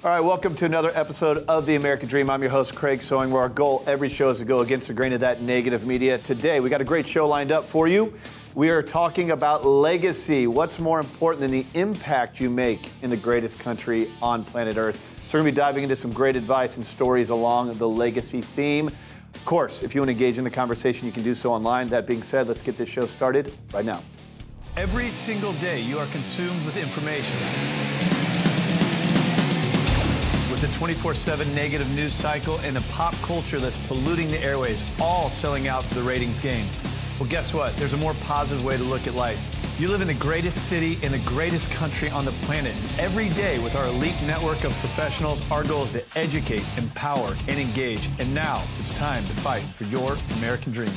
All right, welcome to another episode of The American Dream. I'm your host, Craig Sewing, where our goal every show is to go against the grain of that negative media. Today, we got a great show lined up for you. We are talking about legacy. What's more important than the impact you make in the greatest country on planet Earth? So we're going to be diving into some great advice and stories along the legacy theme. Of course, if you want to engage in the conversation, you can do so online. That being said, let's get this show started right now. Every single day, you are consumed with information. With the 24/7 negative news cycle and the pop culture that's polluting the airways, all selling out for the ratings game. Well, guess what? There's a more positive way to look at life. You live in the greatest city in the greatest country on the planet. Every day with our elite network of professionals, our goal is to educate, empower, and engage. And now it's time to fight for your American dream.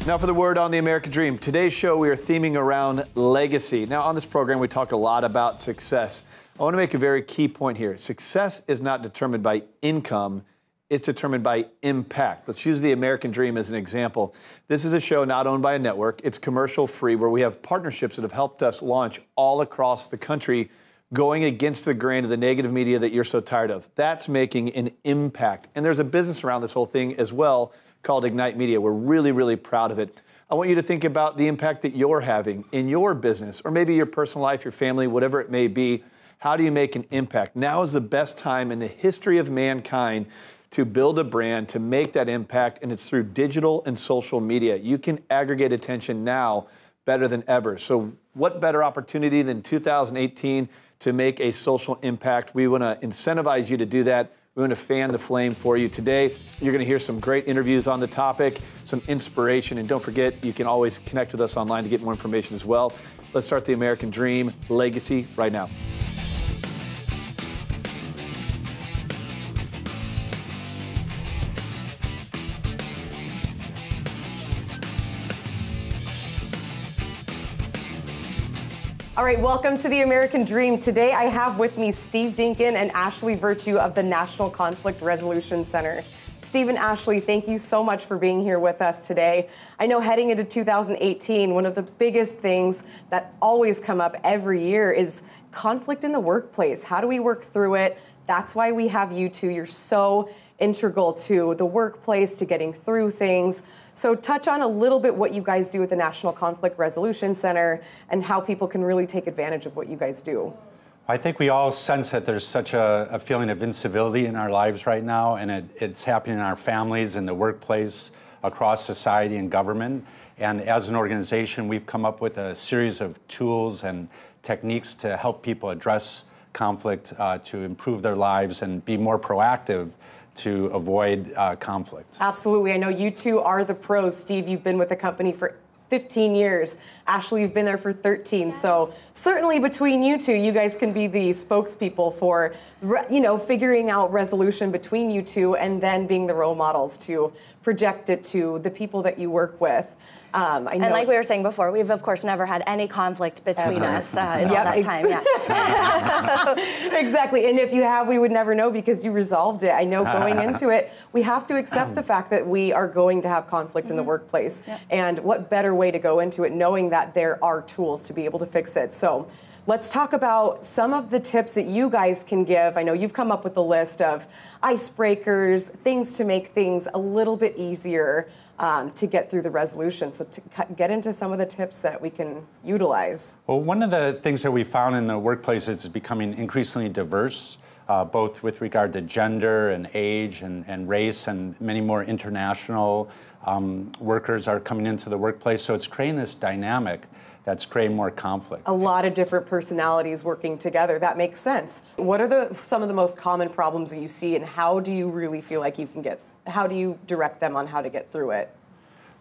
Now for the word on the American Dream. Today's show, we are theming around legacy. Now on this program, we talk a lot about success. I want to make a very key point here. Success is not determined by income, it's determined by impact. Let's use the American Dream as an example. This is a show not owned by a network. It's commercial free, where we have partnerships that have helped us launch all across the country, going against the grain of the negative media that you're so tired of. That's making an impact. And there's a business around this whole thing as well, called Ignite Media. We're really, really proud of it. I want you to think about the impact that you're having in your business, or maybe your personal life, your family, whatever it may be. How do you make an impact? Now is the best time in the history of mankind to build a brand, to make that impact, and it's through digital and social media. You can aggregate attention now better than ever. So what better opportunity than 2018 to make a social impact? We want to incentivize you to do that. We want to fan the flame for you today. You're going to hear some great interviews on the topic, some inspiration, and don't forget, you can always connect with us online to get more information as well. Let's start the American Dream legacy right now. All right, welcome to the American Dream. Today I have with me Steve Dinkin and Ashley Virtue of the National Conflict Resolution Center. Steve and Ashley, thank you so much for being here with us today. I know heading into 2018, one of the biggest things that always come up every year is conflict in the workplace. How do we work through it? That's why we have you two. You're so integral to the workplace, to getting through things. So touch on a little bit what you guys do at the National Conflict Resolution Center and how people can really take advantage of what you guys do. I think we all sense that there's such a feeling of incivility in our lives right now, and it's happening in our families, in the workplace, across society and government. And as an organization, we've come up with a series of tools and techniques to help people address conflict, to improve their lives and be more proactive to avoid conflict. Absolutely. I know you two are the pros. Steve, you've been with the company for 15 years. Ashley, you've been there for 13. Yes. So certainly between you two, you guys can be the spokespeople for, figuring out resolution between you two and then being the role models to project it to the people that you work with. And like we were saying before, we've of course never had any conflict between us in all that time. Yeah. Exactly. And if you have, we would never know because you resolved it. I know going into it, we have to accept the fact that we are going to have conflict in the workplace. Yep. And what better way to go into it knowing that there are tools to be able to fix it. So let's talk about some of the tips that you guys can give. I know you've come up with a list of icebreakers, things to make things a little bit easier to get through the resolution. So to get into some of the tips that we can utilize. Well, one of the things that we found in the workplace is it's becoming increasingly diverse, both with regard to gender and age and race, and many more international workers are coming into the workplace. So it's creating this dynamic that's creating more conflict. A lot of different personalities working together. That makes sense. What are some of the most common problems that you see, and how do you really feel like you can how do you direct them on how to get through it?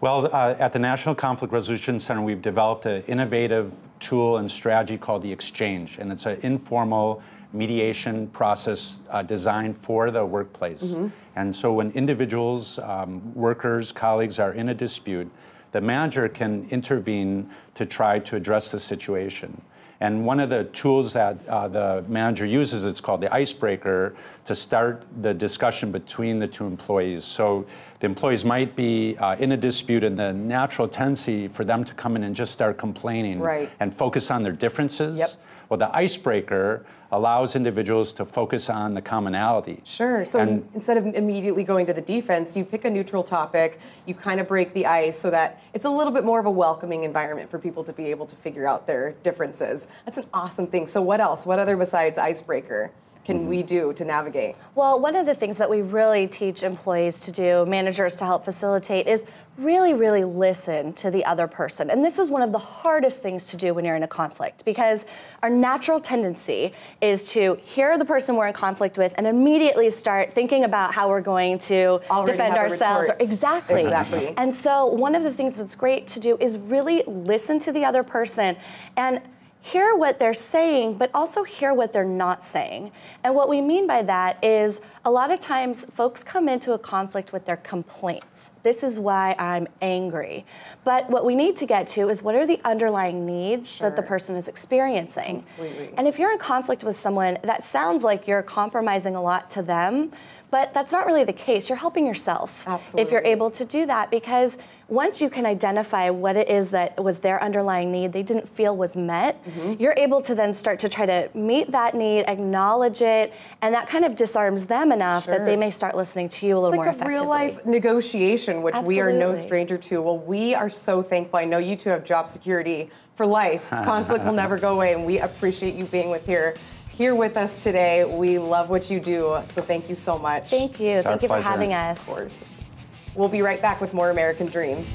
Well, at the National Conflict Resolution Center, we've developed an innovative tool and strategy called the Exchange, and it's an informal mediation process designed for the workplace. Mm-hmm. And so when individuals, workers, colleagues are in a dispute, the manager can intervene to try to address the situation. And one of the tools that the manager uses, it's called the icebreaker, to start the discussion between the two employees. So the employees might be in a dispute, and the natural tendency for them to come in and just start complaining and focus on their differences. Yep. Well, the icebreaker allows individuals to focus on the commonality. Sure. So instead of immediately going to the defense, you pick a neutral topic, you kind of break the ice so that it's a little bit more of a welcoming environment for people to be able to figure out their differences. That's an awesome thing. So what else? What other besides icebreaker can we do to navigate? Well, one of the things that we really teach employees to do, managers to help facilitate, is really, really listen to the other person. And this is one of the hardest things to do when you're in a conflict, because our natural tendency is to hear the person we're in conflict with and immediately start thinking about how we're going to defend ourselves. Exactly. Exactly. And so one of the things that's great to do is really listen to the other person and hear what they're saying, but also hear what they're not saying. And what we mean by that is a lot of times folks come into a conflict with their complaints. This is why I'm angry. But what we need to get to is what are the underlying needs that the person is experiencing. Completely. And if you're in conflict with someone, that sounds like you're compromising a lot to them, but that's not really the case. You're helping yourself. Absolutely. If you're able to do that, because once you can identify what it is that was their underlying need they didn't feel was met, you're able to then start to try to meet that need, acknowledge it, and that kind of disarms them enough that they may start listening to you a little more effectively. It's like a real-life negotiation, which we are no stranger to. Well, we are so thankful. I know you two have job security for life. Conflict will never go away, and we appreciate you being here with us today. We love what you do, so thank you so much. Thank you. It's Thank you our for having pleasure. us. Of course. We'll be right back with more American Dream.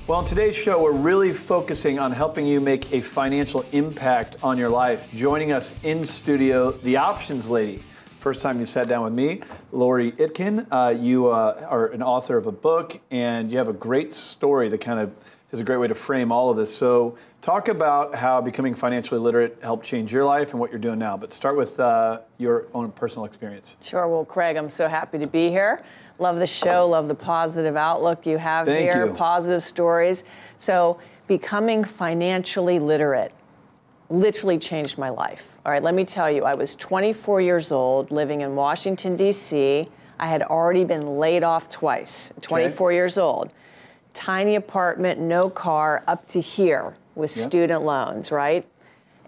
Well, on today's show, we're really focusing on helping you make a financial impact on your life. Joining us in studio, the Options Lady. First time you sat down with me, Laurie Itkin. You are an author of a book, and you have a great story that kind of is a great way to frame all of this. So talk about how becoming financially literate helped change your life and what you're doing now. But start with your own personal experience. Sure. Well, Craig, I'm so happy to be here. Love the show, love the positive outlook you have here, positive stories. So becoming financially literate literally changed my life. All right, let me tell you, I was 24 years old, living in Washington, D.C. I had already been laid off twice, 24 years old. Tiny apartment, no car, up to here with student loans, right?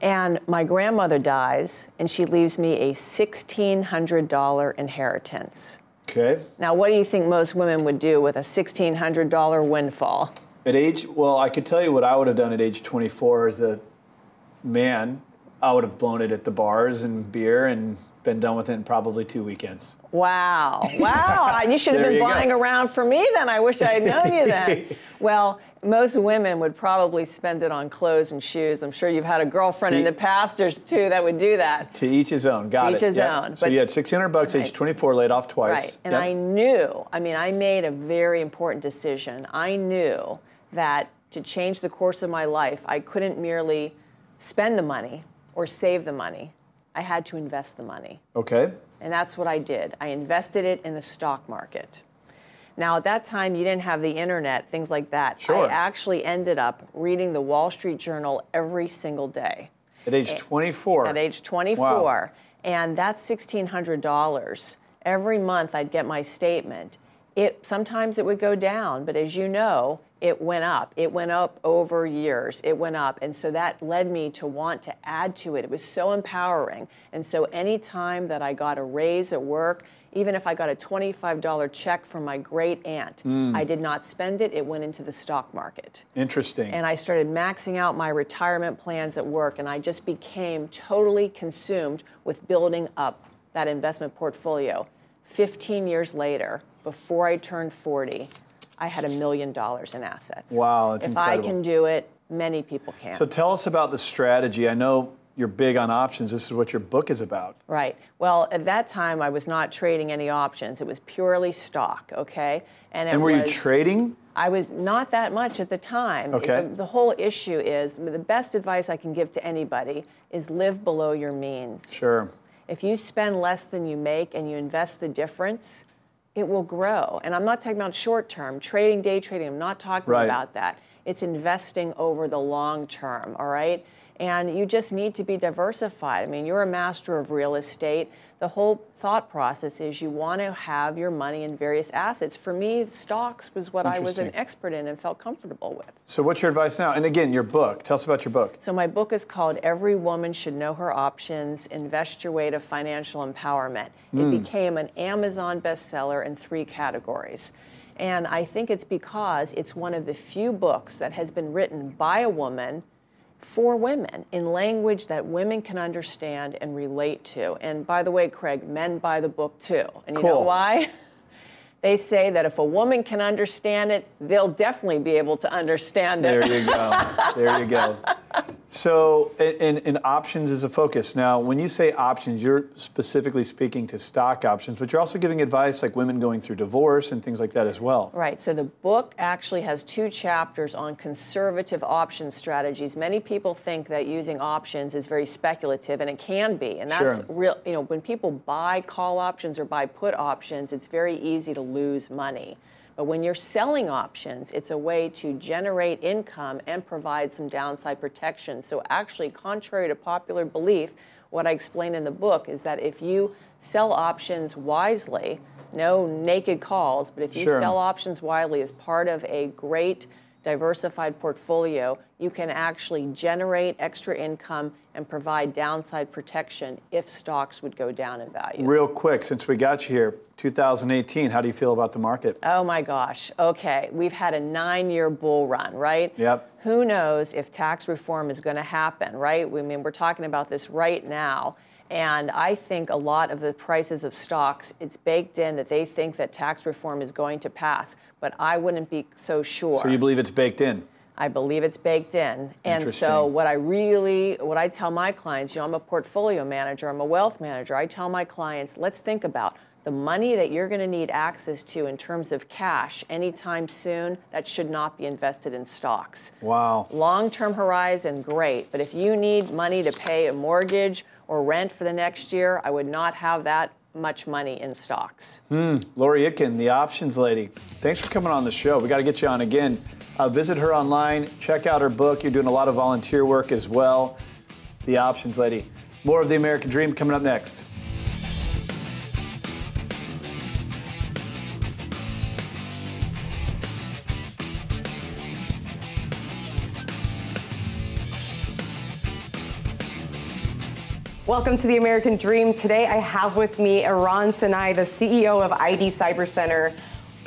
And my grandmother dies, and she leaves me a $1,600 inheritance. Okay. Now, what do you think most women would do with a $1,600 windfall? Well, I could tell you what I would have done at age 24 as a man. I would have blown it at the bars and beer and been done with it in probably 2 weekends. Wow. Wow. You should have been buying around for me then. I wish I had known you then. Well, most women would probably spend it on clothes and shoes. I'm sure you've had a girlfriend in the past or two that would do that. To each his own. Got it. To each his own. So you had $1,600, age 24, laid off twice. Right. And I knew, I made a very important decision. I knew that to change the course of my life, I couldn't merely spend the money or save the money. I had to invest the money. Okay. And that's what I did. I invested it in the stock market. Now, at that time, you didn't have the internet, things like that. Sure. I actually ended up reading the Wall Street Journal every single day. At age 24? At age 24. Wow. And that's $1,600. Every month, I'd get my statement. Sometimes it would go down, but as you know, it went up. It went up over years. It went up. And so that led me to want to add to it. It was so empowering. And so any time that I got a raise at work, even if I got a $25 check from my great aunt, I did not spend it. It went into the stock market. Interesting. And I started maxing out my retirement plans at work, and I just became totally consumed with building up that investment portfolio. 15 years later, before I turned 40, I had $1 million in assets. Wow, that's incredible. If I can do it, many people can. So tell us about the strategy. I know you're big on options. This is what your book is about. Right. Well, at that time, I was not trading any options. It was purely stock, okay? And were you trading? I was not that much at the time. Okay. The whole issue is, the best advice I can give to anybody is live below your means. Sure. If you spend less than you make and you invest the difference, it will grow. And I'm not talking about short term, trading, day trading, I'm not talking about that. It's investing over the long term, all right? And you just need to be diversified. I mean, you're a master of real estate. The whole thought process is you want to have your money in various assets. For me, stocks was what I was an expert in and felt comfortable with. So what's your advice now? And again, your book. Tell us about your book. So my book is called Every Woman Should Know Her Options, Invest Your Way to Financial Empowerment. It became an Amazon bestseller in 3 categories. And I think it's because it's one of the few books that has been written by a woman for women in language that women can understand and relate to. And by the way, Craig, men buy the book too. And you know why? They say that if a woman can understand it, they'll definitely be able to understand it. There you go. There you go. So, and options is a focus. Now, when you say options, you're specifically speaking to stock options, but you're also giving advice like women going through divorce and things like that as well. Right. So the book actually has 2 chapters on conservative option strategies. Many people think that using options is very speculative, and it can be. And that's real. You know, when people buy call options or buy put options, it's very easy to lose money. But when you're selling options, it's a way to generate income and provide some downside protection. So actually, contrary to popular belief, what I explain in the book is that if you sell options wisely, no naked calls, but if you sell options wisely as part of a great diversified portfolio, you can actually generate extra income and provide downside protection if stocks would go down in value. Real quick, since we got you here, 2018, how do you feel about the market? Oh my gosh. Okay. We've had a 9-year bull run, right? Yep. Who knows if tax reform is going to happen, right? I mean, we're talking about this right now. And I think a lot of the prices of stocks, it's baked in that they think that tax reform is going to pass, but I wouldn't be so sure. So you believe it's baked in? I believe it's baked in. And so what I tell my clients, you know, I'm a portfolio manager, I'm a wealth manager. I tell my clients, let's think about the money that you're going to need access to in terms of cash anytime soon. That should not be invested in stocks. Wow. Long-term horizon, great. But if you need money to pay a mortgage or rent for the next year, I would not have that much money in stocks. Laurie Itkin, the options lady. Thanks for coming on the show. We got to get you on again. Visit her online. Check out her book. You're doing a lot of volunteer work as well. The options lady. More of the American Dream coming up next. Welcome to the American Dream. Today I have with me Eran, the CEO of ID Cyber Center.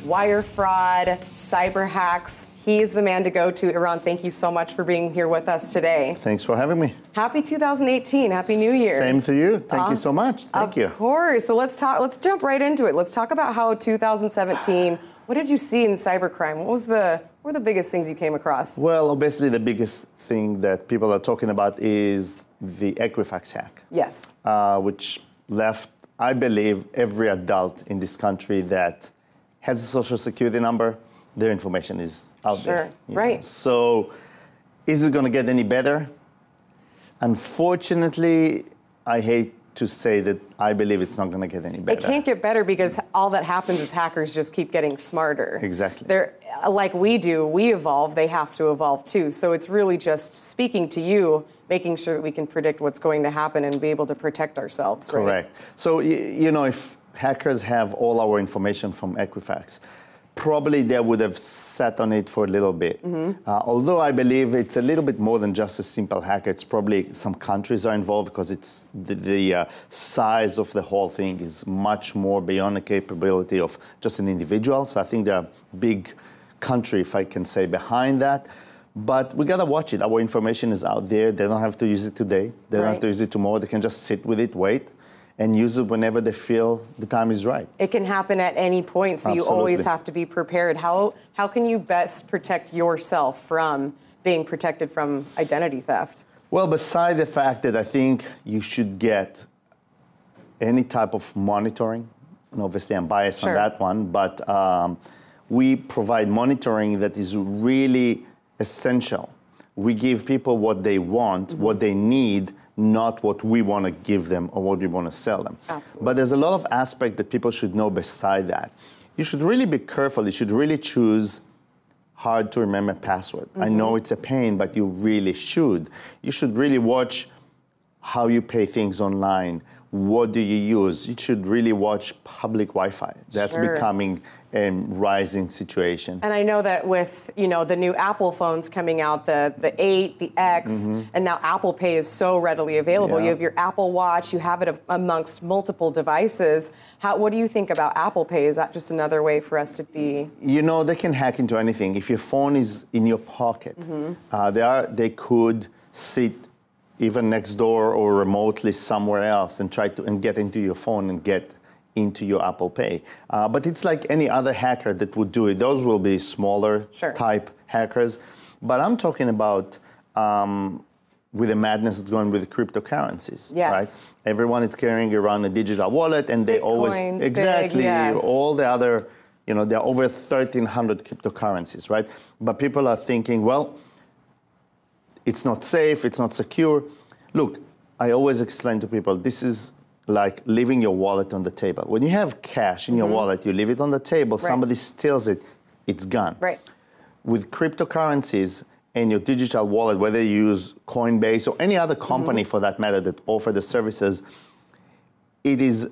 Wire fraud, cyber hacks, he is the man to go to. Eran, thank you so much for being here with us today. Thanks for having me. Happy 2018. Happy New Year. Same to you. Thank you so much. Thank you. Of course. So let's jump right into it. Let's talk about how 2017, what did you see in cybercrime? What were the biggest things you came across? Well, obviously the biggest thing that people are talking about is the Equifax hack. Yes. Which left, I believe, every adult in this country that has a social security number, their information is out there. Right. So is it going to get any better? Unfortunately, I hate to say that I believe it's not going to get any better. It can't get better because all that happens is hackers just keep getting smarter. Exactly. They're like we do, we evolve, they have to evolve too. So it's really just speaking to you, making sure that we can predict what's going to happen and be able to protect ourselves. Right? Correct. So, you know, if hackers have all our information from Equifax, probably they would have sat on it for a little bit. Although I believe it's a little bit more than just a simple hack. It's probably some countries are involved because it's the size of the whole thing is much more beyond the capability of just an individual. So I think there are big country, if I can say, behind that. But we gotta watch it. Our information is out there. They don't have to use it today. They don't have to use it tomorrow. They can just sit with it, wait, and use it whenever they feel the time is right. It can happen at any point, so you always have to be prepared. How can you best protect yourself from being protected from identity theft? Well, beside the fact that I think you should get any type of monitoring, and obviously I'm biased on that one, but we provide monitoring that is really essential. We give people what they want, what they need, not what we want to give them or what we want to sell them. Absolutely. But there's a lot of aspects that people should know beside that. You should really be careful. You should really choose hard to remember password. I know it's a pain, but you really should. You should really watch how you pay things online. What do you use? You should really watch public Wi-Fi. That's becoming a rising situation. And I know that with, you know, the new Apple phones coming out, the 8, the X, and now Apple Pay is so readily available. You have your Apple Watch, you have it amongst multiple devices. What do you think about Apple Pay? Is that just another way for us to be? You know, they can hack into anything. If your phone is in your pocket, they could sit even next door or remotely somewhere else and try to get into your phone and get into your Apple Pay. But it's like any other hacker that would do it. Those will be smaller type hackers. But I'm talking about with the madness that's going with the cryptocurrencies, right? Everyone is carrying around a digital wallet, and they always all the other, you know, there are over 1,300 cryptocurrencies, right? But people are thinking, well, it's not safe, it's not secure. Look, I always explain to people, this is like leaving your wallet on the table. When you have cash in your wallet, you leave it on the table, somebody steals it, it's gone. With cryptocurrencies and your digital wallet, whether you use Coinbase or any other company for that matter that offer the services, it is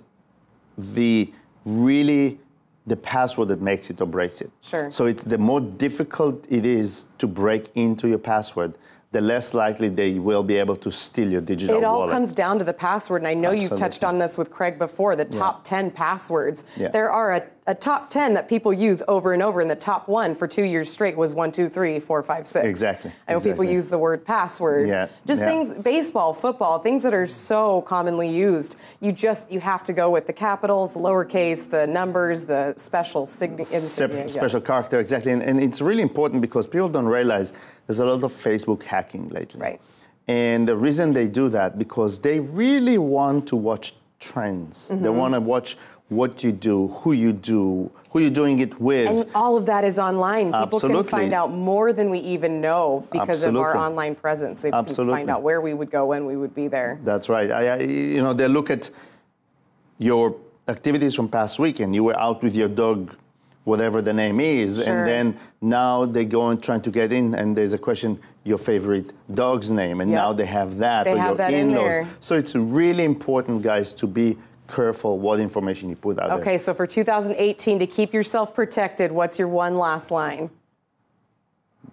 really the password that makes it or breaks it. So it's the more difficult it is to break into your password, the less likely they will be able to steal your digital wallet. It all comes down to the password, and I know you've touched on this with Craig before, the top 10 passwords. There are a top 10 that people use over and over, and the top one for 2 years straight was 1, 2, 3, 4, 5, 6. Exactly. I know people use the word password. Just things, baseball, football, things that are so commonly used. You have to go with the capitals, the lowercase, the numbers, the special special character, exactly. And it's really important because people don't realize there's a lot of Facebook hacking lately. And the reason they do that, because they really want to watch trends. They want to watch what you do, who you're doing it with. And all of that is online. People can find out more than we even know because of our online presence. They can find out where we would go, when we would be there. That's right. You know, they look at your activities from past weekend. You were out with your dog, whatever the name is, and then now they go and trying to get in, and there's a question, your favorite dog's name, and now they have that, they or have your that in-laws. In there. So it's really important, guys, to be careful what information you put out there. Okay, so for 2018, to keep yourself protected, what's your one last line?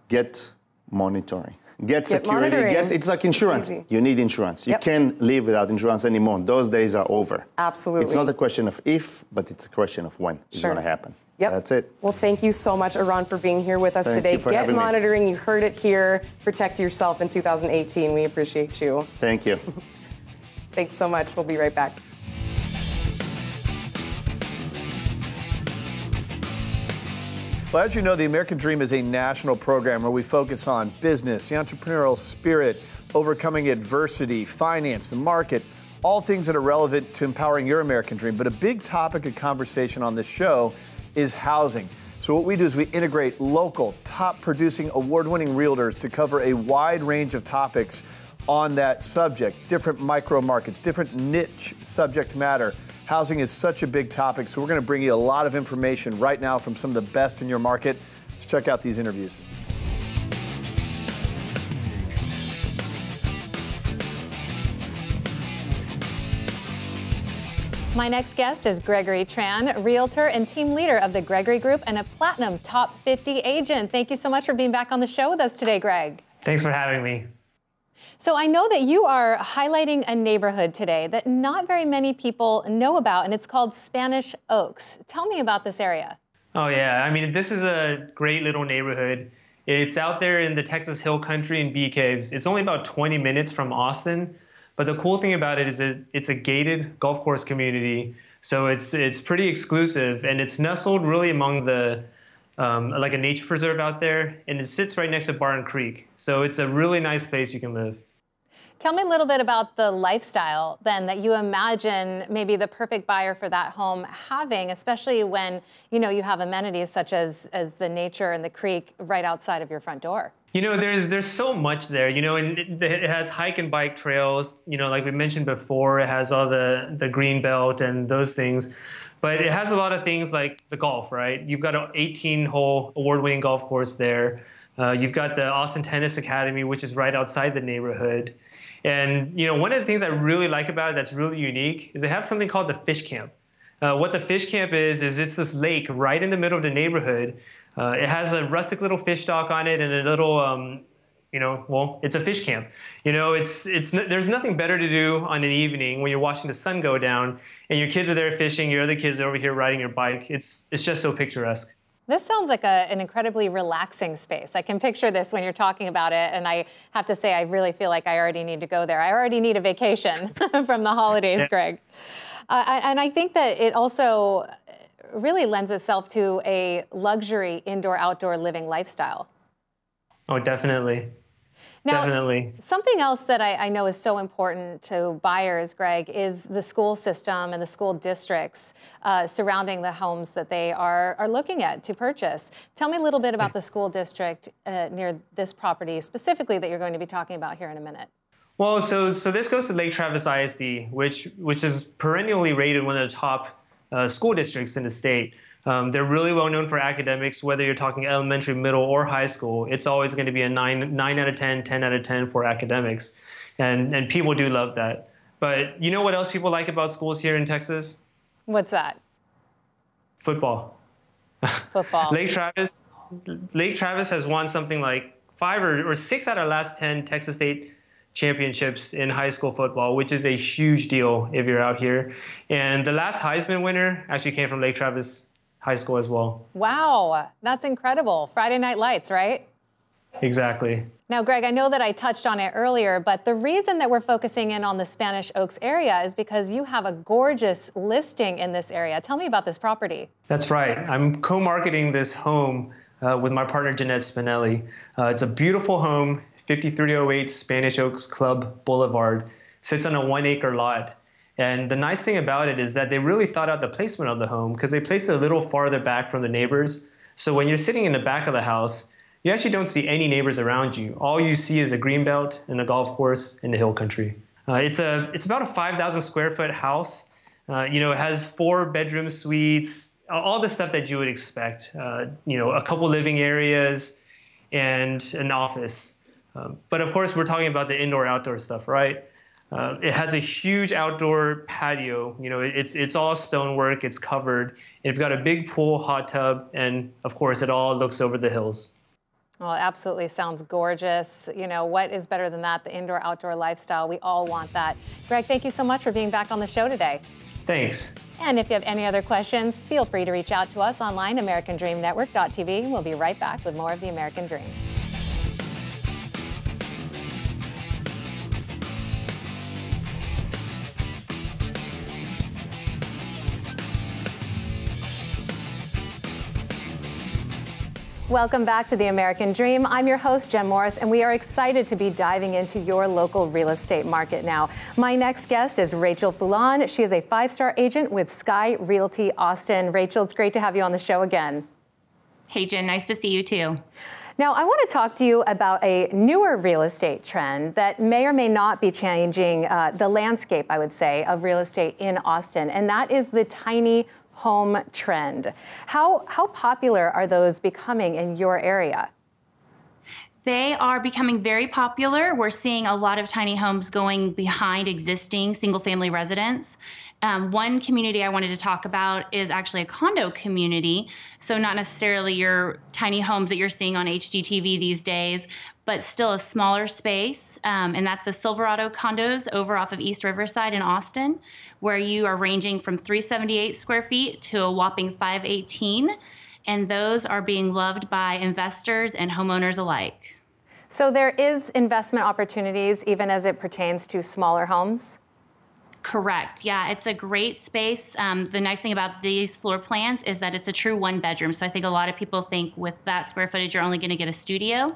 Get monitoring. Get security. It's like insurance. You need insurance. You can't live without insurance anymore. Those days are over. Absolutely. It's not a question of if, but it's a question of when it's going to happen. That's it. Well, thank you so much, Eran, for being here with us today. Get monitoring. You heard it here. Protect yourself in 2018. We appreciate you. Thank you. Thanks so much. We'll be right back. Well, as you know, the American Dream is a national program where we focus on business, the entrepreneurial spirit, overcoming adversity, finance, the market, all things that are relevant to empowering your American Dream. But a big topic of conversation on this show is housing. So what we do is we integrate local, top-producing, award-winning realtors to cover a wide range of topics on that subject, different micro markets, different niche subject matter. Housing is such a big topic, so we're going to bring you a lot of information right now from some of the best in your market. Let's check out these interviews. My next guest is Gregory Tran, realtor and team leader of the Gregory Group and a Platinum Top 50 agent. Thank you so much for being back on the show with us today, Greg. Thanks for having me. So I know that you are highlighting a neighborhood today that not very many people know about, and it's called Spanish Oaks. Tell me about this area. Oh, yeah. I mean, this is a great little neighborhood. It's out there in the Texas Hill Country in Bee Caves. It's only about 20 minutes from Austin. But the cool thing about it is it's a gated golf course community. So it's pretty exclusive, and it's nestled really among the like a nature preserve out there, and it sits right next to Barton Creek. So it's a really nice place you can live. Tell me a little bit about the lifestyle then that you imagine maybe the perfect buyer for that home having, especially when you have amenities such as the nature and the creek right outside of your front door. You know, there's so much there, you know, and it has hike and bike trails, you know, like we mentioned before, it has all the green belt and those things. But it has a lot of things like the golf, right? You've got an 18-hole award-winning golf course there. You've got the Austin Tennis Academy, which is right outside the neighborhood. And, you know, one of the things I really like about it that's really unique is they have something called the fish camp. What the fish camp is it's this lake right in the middle of the neighborhood. It has a rustic little fish dock on it and a little, you know, well, it's a fish camp. You know, there's nothing better to do on an evening when you're watching the sun go down and your kids are there fishing, your other kids are over here riding your bike. It's just so picturesque. This sounds like an incredibly relaxing space. I can picture this when you're talking about it, and I have to say I really feel like I already need to go there. I already need a vacation from the holidays, yeah. Greg. And I think that it also really lends itself to a luxury indoor-outdoor living lifestyle. Oh, definitely. Now, definitely. Something else that I know is so important to buyers, Greg, is the school system and the school districts surrounding the homes that they are looking at to purchase. Tell me a little bit about the school district near this property specifically that you're going to be talking about here in a minute. Well, so this goes to Lake Travis ISD, which is perennially rated one of the top school districts in the state. They're really well known for academics, whether you're talking elementary, middle, or high school. It's always going to be a 9 out of 10, 10 out of 10 for academics. And people do love that. But you know what else people like about schools here in Texas? What's that? Football. Football. Lake Travis has won something like 5 or 6 out of the last 10 Texas State championships in high school football, which is a huge deal if you're out here. And the last Heisman winner actually came from Lake Travis High School as well. Wow, that's incredible. Friday Night Lights, right? Exactly. Now, Greg, I know that I touched on it earlier, but the reason that we're focusing in on the Spanish Oaks area is because you have a gorgeous listing in this area. Tell me about this property. That's right. I'm co-marketing this home with my partner, Jeanette Spinelli. It's a beautiful home, 5308 Spanish Oaks Club Boulevard. Sits on a 1-acre lot. And the nice thing about it is that they really thought out the placement of the home because they placed it a little farther back from the neighbors. So when you're sitting in the back of the house, you actually don't see any neighbors around you. All you see is a green belt and a golf course in the hill country. It's about a 5,000 square foot house. You know, it has 4 bedroom suites, all the stuff that you would expect. You know, a couple living areas and an office. But of course, we're talking about the indoor-outdoor stuff, right? It has a huge outdoor patio. You know, it's all stonework. It's covered. And you've got a big pool, hot tub, and of course, it all looks over the hills. Well, it absolutely sounds gorgeous. You know, what is better than that? The indoor-outdoor lifestyle. We all want that. Greg, thank you so much for being back on the show today. Thanks. And if you have any other questions, feel free to reach out to us online, AmericanDreamNetwork.tv. We'll be right back with more of The American Dream. Welcome back to The American Dream. I'm your host, Jem Morris, and we are excited to be diving into your local real estate market now. My next guest is Rachael Felan. She is a 5-star agent with Sky Realty Austin. Rachael, it's great to have you on the show again. Hey, Jen, nice to see you too. Now, I want to talk to you about a newer real estate trend that may or may not be changing the landscape, I would say, of real estate in Austin, and that is the tiny home trend. How popular are those becoming in your area? They are becoming very popular. We're seeing a lot of tiny homes going behind existing single-family residents. One community I wanted to talk about is actually a condo community. So not necessarily your tiny homes that you're seeing on HGTV these days, but still a smaller space. And that's the Silverado condos over off of East Riverside in Austin, where you are ranging from 378 square feet to a whopping 518. And those are being loved by investors and homeowners alike. So there is investment opportunities even as it pertains to smaller homes? Correct. Yeah, it's a great space. The nice thing about these floor plans is that it's a true 1-bedroom. So I think a lot of people think with that square footage, you're only going to get a studio.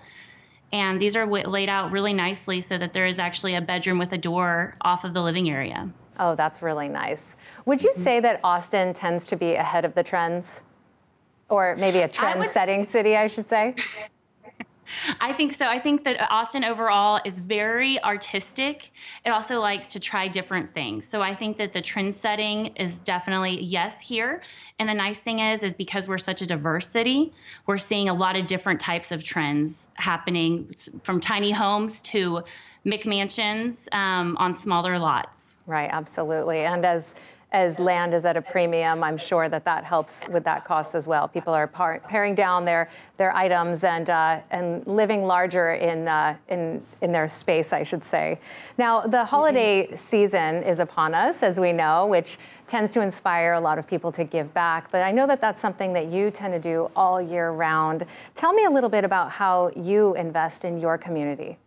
And these are laid out really nicely so that there is actually a bedroom with a door off of the living area. Oh, that's really nice. Would you say that Austin tends to be ahead of the trends? Or maybe a trend-setting city, I should say? I think so. I think that Austin overall is very artistic. It also likes to try different things. So I think that the trend setting is definitely yes here. And the nice thing is because we're such a diverse city, we're seeing a lot of different types of trends happening, from tiny homes to McMansions on smaller lots. Right, absolutely. And as land is at a premium, I'm sure that helps with that cost as well. People are paring down their items and living larger in their space, I should say. Now, the holiday season is upon us, as we know, which tends to inspire a lot of people to give back. But I know that that's something that you tend to do all year round. Tell me a little bit about how you invest in your community.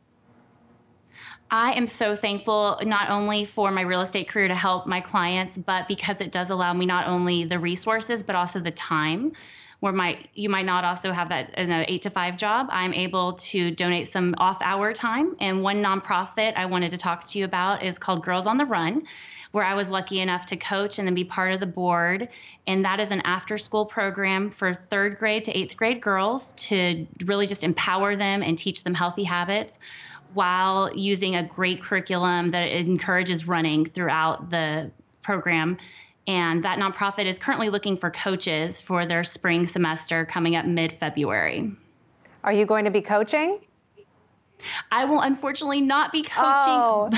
I am so thankful not only for my real estate career to help my clients, but because it does allow me not only the resources, but also the time where you might not also have that in an 8-to-5 job. I'm able to donate some off-hour time. And one nonprofit I wanted to talk to you about is called Girls on the Run, where I was lucky enough to coach and then be part of the board. And that is an after-school program for 3rd grade to 8th grade girls to really just empower them and teach them healthy habits, while using a great curriculum that encourages running throughout the program. And that nonprofit is currently looking for coaches for their spring semester coming up mid-February. Are you going to be coaching? I will unfortunately not be coaching. Oh.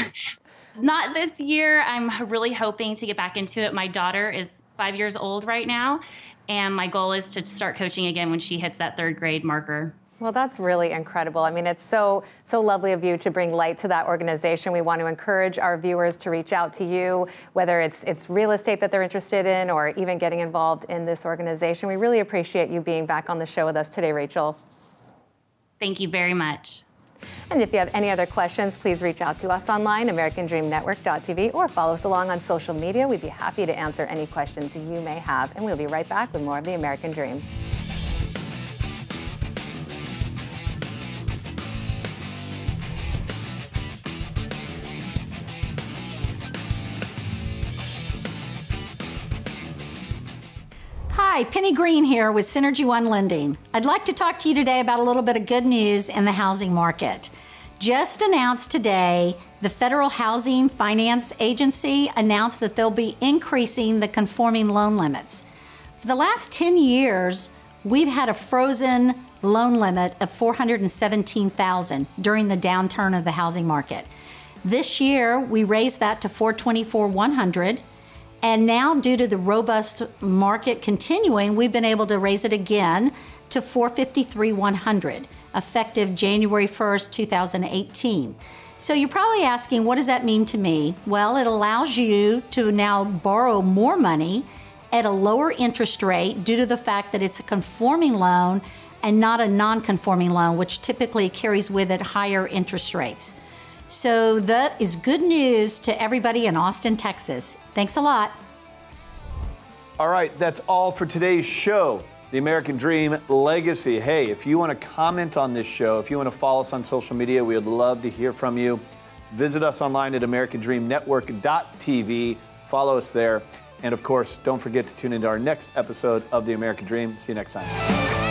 Not this year. I'm really hoping to get back into it. My daughter is 5 years old right now, and my goal is to start coaching again when she hits that 3rd grade marker. Well, that's really incredible. I mean, it's so lovely of you to bring light to that organization. We want to encourage our viewers to reach out to you, whether it's real estate that they're interested in or even getting involved in this organization. We really appreciate you being back on the show with us today, Rachael. Thank you very much. And if you have any other questions, please reach out to us online, AmericanDreamNetwork.tv, or follow us along on social media. We'd be happy to answer any questions you may have. And we'll be right back with more of The American Dream. Hi, Penny Green here with Synergy One Lending. I'd like to talk to you today about a little bit of good news in the housing market. Just announced today, the Federal Housing Finance Agency announced that they'll be increasing the conforming loan limits. For the last 10 years, we've had a frozen loan limit of $417,000 during the downturn of the housing market. This year, we raised that to $424,100. And now, due to the robust market continuing, we've been able to raise it again to $453,100, effective January 1st, 2018. So you're probably asking, what does that mean to me? Well, it allows you to now borrow more money at a lower interest rate due to the fact that it's a conforming loan and not a non-conforming loan, which typically carries with it higher interest rates. So that is good news to everybody in Austin, Texas. Thanks a lot. All right, that's all for today's show, The American Dream Legacy. Hey, if you want to comment on this show, if you want to follow us on social media, we would love to hear from you. Visit us online at AmericanDreamNetwork.tv. Follow us there. And of course, don't forget to tune into our next episode of The American Dream. See you next time.